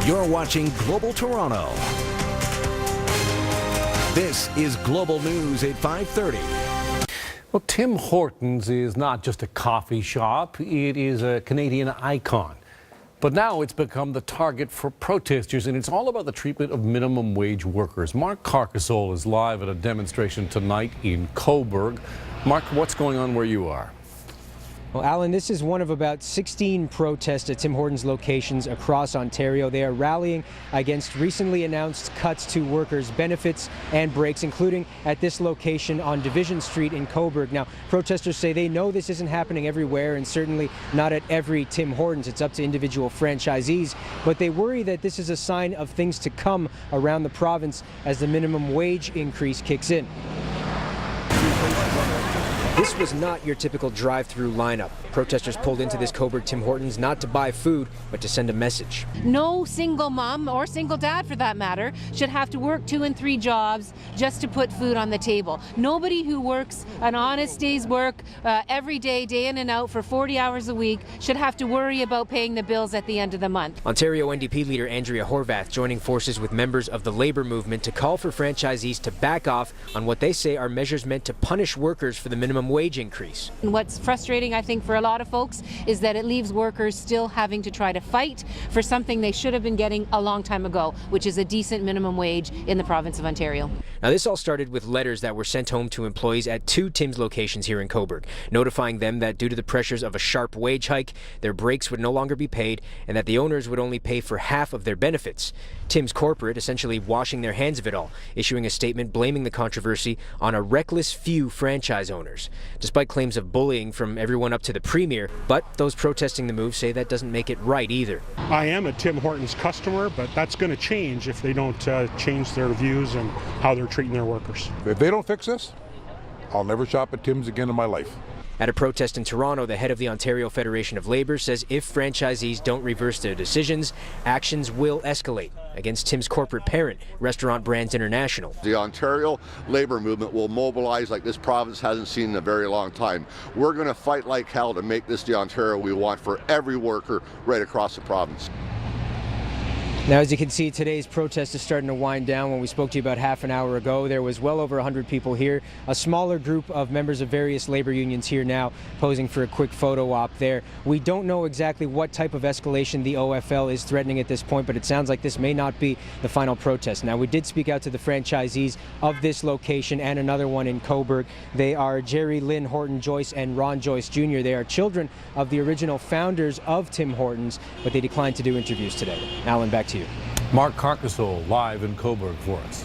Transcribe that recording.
You're watching Global Toronto. This is Global News at 5:30. Well, Tim Hortons is not just a coffee shop, it is a Canadian icon. But now it's become the target for protesters, and it's all about the treatment of minimum wage workers. Mark Carcassole is live at a demonstration tonight in Cobourg. Mark, what's going on where you are? Well, Alan, this is one of about 16 protests at Tim Hortons locations across Ontario. They are rallying against recently announced cuts to workers' benefits and breaks, including at this location on Division Street in Cobourg. Now, protesters say they know this isn't happening everywhere and certainly not at every Tim Hortons. It's up to individual franchisees, but they worry that this is a sign of things to come around the province as the minimum wage increase kicks in. This was not your typical drive-through lineup. Protesters pulled into this Cobourg Tim Hortons not to buy food, but to send a message. No single mom, or single dad for that matter, should have to work 2 and 3 jobs just to put food on the table. Nobody who works an honest day's work every day, day in and out for 40 hours a week should have to worry about paying the bills at the end of the month. Ontario NDP leader Andrea Horwath joining forces with members of the Labour movement to call for franchisees to back off on what they say are measures meant to punish workers for the minimum wage increase. And what's frustrating, I think, for a lot of folks is that it leaves workers still having to try to fight for something they should have been getting a long time ago, which is a decent minimum wage in the province of Ontario. Now, this all started with letters that were sent home to employees at 2 Tim's locations here in Cobourg, notifying them that due to the pressures of a sharp wage hike, their breaks would no longer be paid and that the owners would only pay for half of their benefits. Tim's corporate essentially washing their hands of it all, issuing a statement blaming the controversy on a reckless few franchise owners, despite claims of bullying from everyone up to the premier. But those protesting the move say that doesn't make it right either. I am a Tim Hortons customer, but that's going to change if they don't change their views and how they're treating their workers. If they don't fix this, I'll never shop at Tim's again in my life. At a protest in Toronto, the head of the Ontario Federation of Labour says if franchisees don't reverse their decisions, actions will escalate against Tim's corporate parent, Restaurant Brands International. The Ontario Labour movement will mobilize like this province hasn't seen in a very long time. We're going to fight like hell to make this the Ontario we want for every worker right across the province. Now, as you can see, today's protest is starting to wind down. When we spoke to you about half an hour ago, there was well over 100 people here. A smaller group of members of various labor unions here now posing for a quick photo op there. We don't know exactly what type of escalation the OFL is threatening at this point, but it sounds like this may not be the final protest. Now, we did speak out to the franchisees of this location and another one in Cobourg. They are Jerry Lynn Horton Joyce and Ron Joyce Jr. They are children of the original founders of Tim Hortons, but they declined to do interviews today. Alan, back to you. Mark Carcassole live in Cobourg for us.